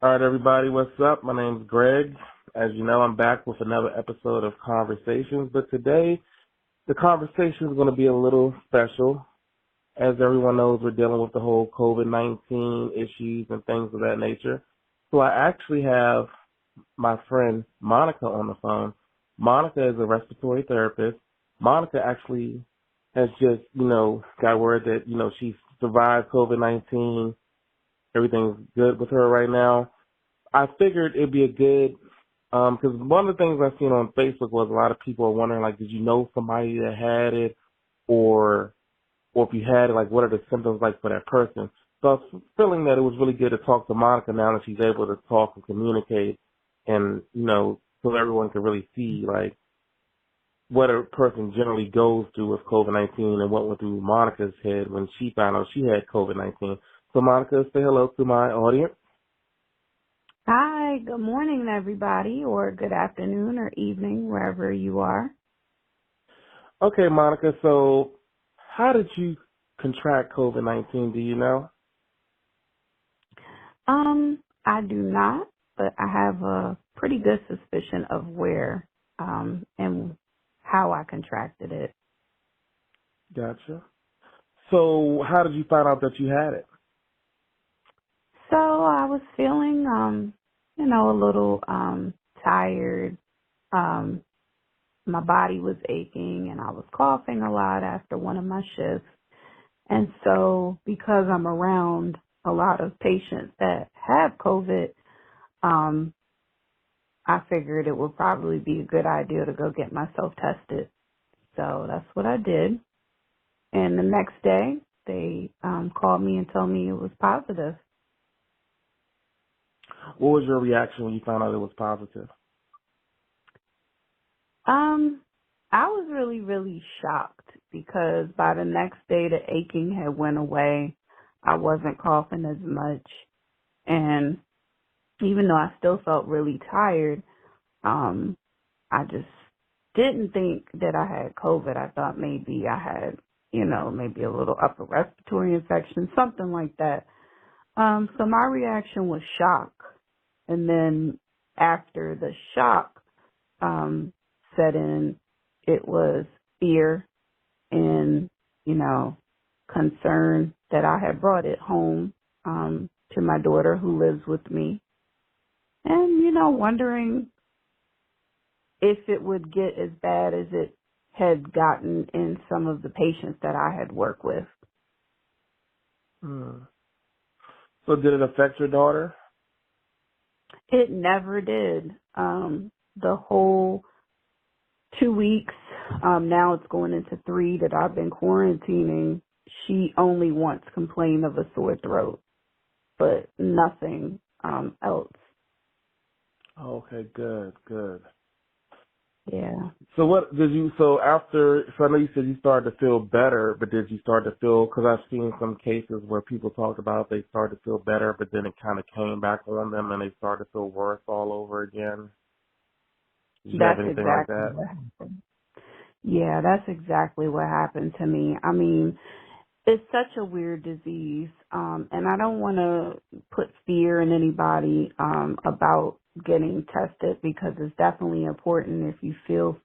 All right, everybody, what's up? My name's Greg. As you know, I'm back with another episode of Conversations, but today the conversation is going to be a little special. As everyone knows, we're dealing with the whole COVID-19 issues and things of that nature. So I actually have my friend Monica on the phone. Monica is a respiratory therapist. Monica actually has just, got word that, she survived COVID-19. Everything's good with her right now. I figured it'd be a good, because one of the things I've seen on Facebook was a lot of people are wondering, like, did you know somebody that had it, or if you had it, like, what are the symptoms like for that person? So I was feeling that it was really good to talk to Monica now that she's able to talk and communicate, and so everyone can really see like what a person generally goes through with COVID-19 and what went through Monica's head when she found out she had COVID-19. So Monica, say hello to my audience. Hi, good morning, everybody, or good afternoon or evening, wherever you are. Okay, Monica, so how did you contract COVID-19? Do you know? I do not, but I have a pretty good suspicion of where and how I contracted it. Gotcha. So how did you find out that you had it? So I was feeling, a little tired. My body was aching and I was coughing a lot after one of my shifts. And so because I'm around a lot of patients that have COVID, I figured it would probably be a good idea to go get myself tested. So that's what I did. And the next day, they called me and told me it was positive. What was your reaction when you found out it was positive? I was really, really shocked because by the next day the aching had went away. I wasn't coughing as much. And even though I still felt really tired, I just didn't think that I had COVID. I thought maybe I had, maybe a little upper respiratory infection, something like that. So my reaction was shock. And then after the shock set in, it was fear and, concern that I had brought it home to my daughter who lives with me. And, wondering if it would get as bad as it had gotten in some of the patients that I had worked with. So did it affect your daughter? It never did. The whole 2 weeks, now it's going into 3 that I've been quarantining, she only once complained of a sore throat, but nothing else. Okay, good. Yeah. So so I know you said you started to feel better, but did you start to feel, because I've seen some cases where people talked about they started to feel better, but then it kind of came back on them and they started to feel worse all over again? Did you have That's anything like exactly that? what happened. Yeah, that's exactly what happened to me. I mean, it's such a weird disease, and I don't want to put fear in anybody about getting tested because it's definitely important. If you feel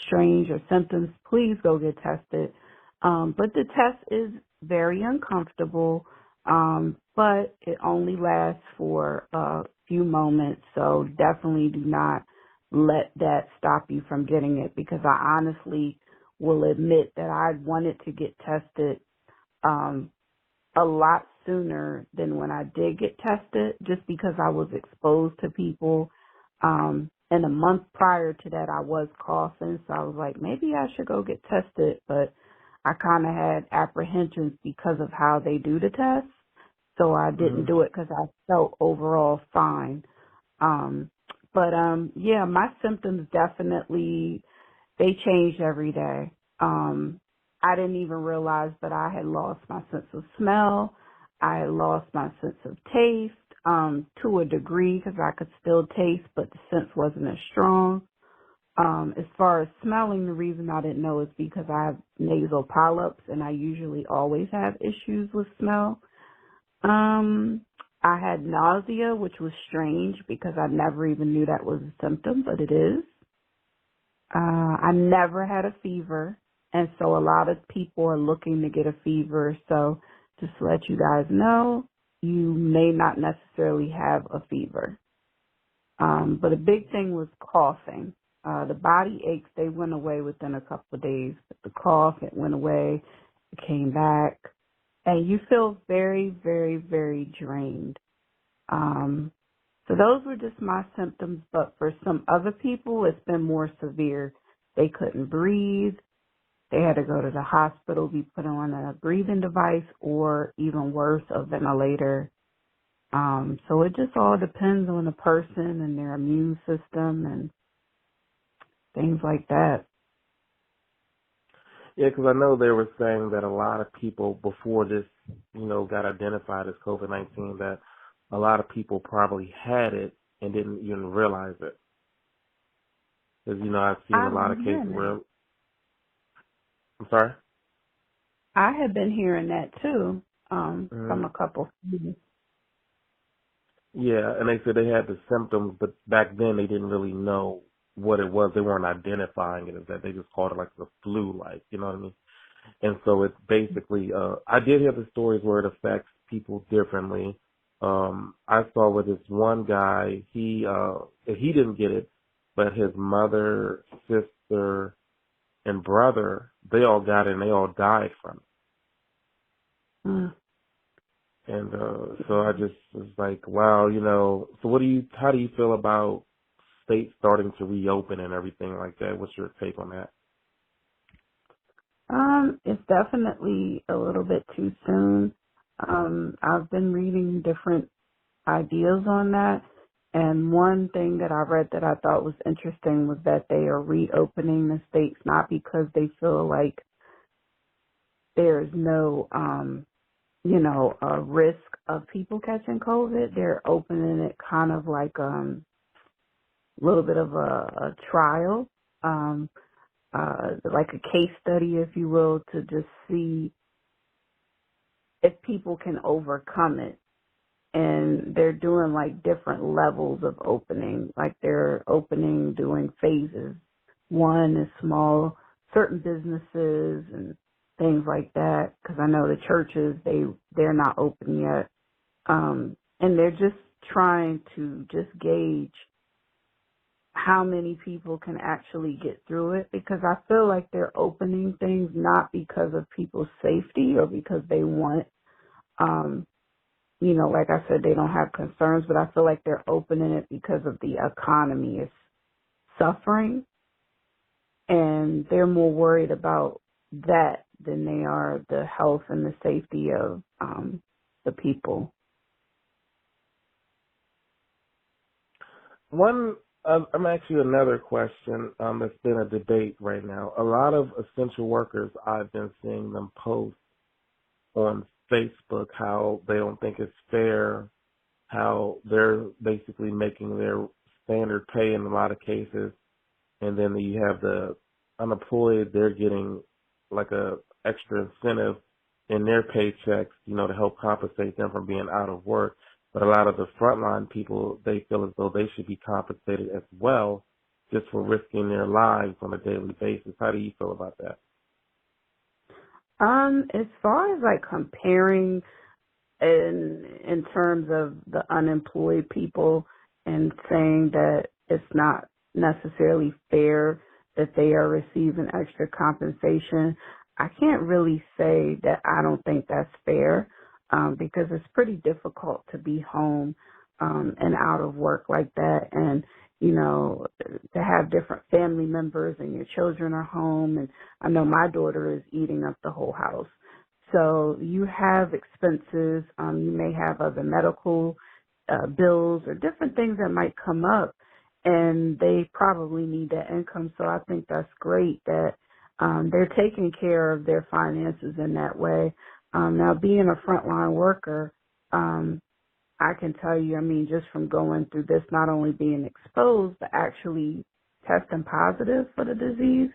strange or symptoms, please go get tested. But the test is very uncomfortable, but it only lasts for a few moments, so definitely do not let that stop you from getting it because I honestly will admit that I wanted to get tested a lot sooner than when I did get tested just because I was exposed to people. And a month prior to that, I was coughing, so I was like, maybe I should go get tested, but I kind of had apprehensions because of how they do the test, so I didn't do it because I felt overall fine. Yeah, my symptoms definitely, they changed every day. I didn't even realize that I had lost my sense of smell. I had lost my sense of taste, to a degree because I could still taste, but the sense wasn't as strong. As far as smelling, the reason I didn't know is because I have nasal polyps and I usually always have issues with smell. I had nausea, which was strange because I never even knew that was a symptom, but it is. I never had a fever, and so a lot of people are looking to get a fever. So just to let you guys know, you may not necessarily have a fever. But a big thing was coughing. The body aches, they went away within a couple of days. But the cough, it went away, it came back, and you feel very, very, very drained. Um, so those were just my symptoms, but for some other people, it's been more severe. They couldn't breathe. They had to go to the hospital, be put on a breathing device, or even worse, a ventilator. So it just all depends on the person and their immune system and things like that. Yeah, because I know they were saying that a lot of people before this, got identified as COVID-19, that a lot of people probably had it and didn't even realize it. Because, I've seen a I've lot been of cases hearing where, that. I'm sorry? I have been hearing that too, Hmm. from a couple. Yeah, and they said they had the symptoms, but back then they didn't really know what it was. They weren't identifying it as that. They just called it like the flu, like, you know what I mean? And so it's basically, I did hear the stories where it affects people differently. I saw with this one guy, he didn't get it, but his mother, sister, and brother, they all got it and they all died from Mm. it. And, so I just was like, wow, so how do you feel about states starting to reopen and everything like that? What's your take on that? It's definitely a little bit too soon. I've been reading different ideas on that. And one thing that I read that I thought was interesting was that they are reopening the states not because they feel like there's no, risk of people catching COVID. They're opening it kind of like a little bit of a trial, like a case study, if you will, to just see if people can overcome it. And they're doing like different levels of opening, like they're opening, doing phases. One is small, certain businesses and things like that. Because I know the churches, they're not open yet, and they're just trying to just gauge how many people can actually get through it. Because I feel like they're opening things not because of people's safety or because they want. Um, like I said, they don't have concerns, but I feel like they're opening it because of the economy is suffering, and they're more worried about that than they are the health and the safety of the people. I'm actually another question that's been a debate right now. A lot of essential workers, I've been seeing them post on Facebook how they don't think it's fair, how they're basically making their standard pay in a lot of cases, and then you have the unemployed, they're getting like a extra incentive in their paychecks, to help compensate them from being out of work. But a lot of the frontline people, they feel as though they should be compensated as well, just for risking their lives on a daily basis. How do you feel about that? As far as like comparing in terms of the unemployed people and saying that it's not necessarily fair that they are receiving extra compensation, I can't really say that I don't think that's fair, because it's pretty difficult to be home and out of work like that, and to have different family members and your children are home, and I know my daughter is eating up the whole house. So you have expenses. You may have other medical bills or different things that might come up, and they probably need that income. So I think that's great that they're taking care of their finances in that way. Now, being a frontline worker, I can tell you, I mean, just from going through this, not only being exposed, but actually testing positive for the disease,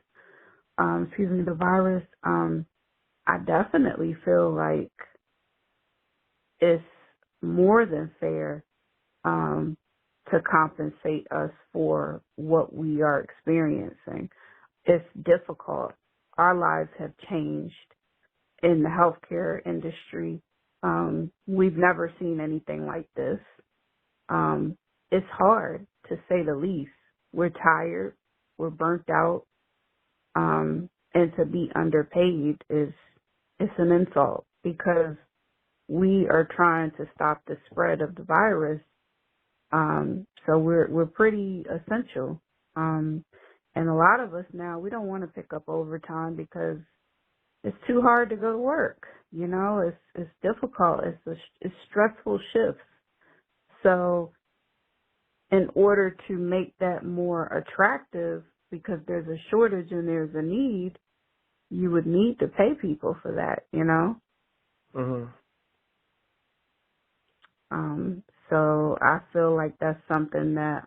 the virus. I definitely feel like it's more than fair um, to compensate us for what we are experiencing. It's difficult. Our lives have changed in the healthcare industry. We've never seen anything like this. It's hard, to say the least. We're tired. We're burnt out. And to be underpaid it's an insult because we are trying to stop the spread of the virus. So we're pretty essential. And a lot of us now, we don't want to pick up overtime because it's too hard to go to work. You know, it's difficult. It's stressful shifts. So in order to make that more attractive, because there's a shortage and there's a need, you would need to pay people for that, you know? Mhm. So I feel like that's something that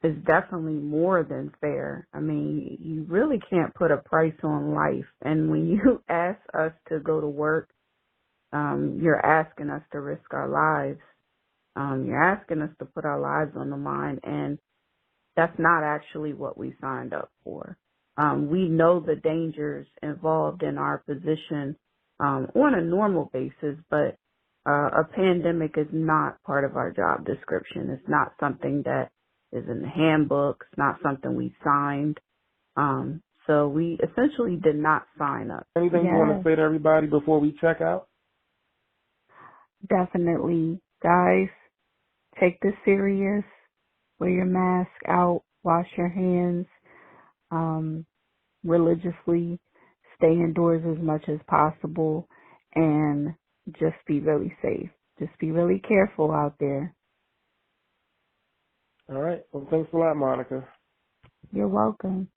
is definitely more than fair. I mean, you really can't put a price on life. And when you ask us to go to work, you're asking us to risk our lives. You're asking us to put our lives on the line, and that's not actually what we signed up for. We know the dangers involved in our position on a normal basis, but a pandemic is not part of our job description. It's not something that is in the handbook. It's not something we signed. So we essentially did not sign up. Anything you want to say to everybody before we check out? Definitely. Guys, take this serious. Wear your mask out. Wash your hands. Religiously. Stay indoors as much as possible. And just be really safe. Just be really careful out there. All right. Well, thanks a lot, Monica. You're welcome.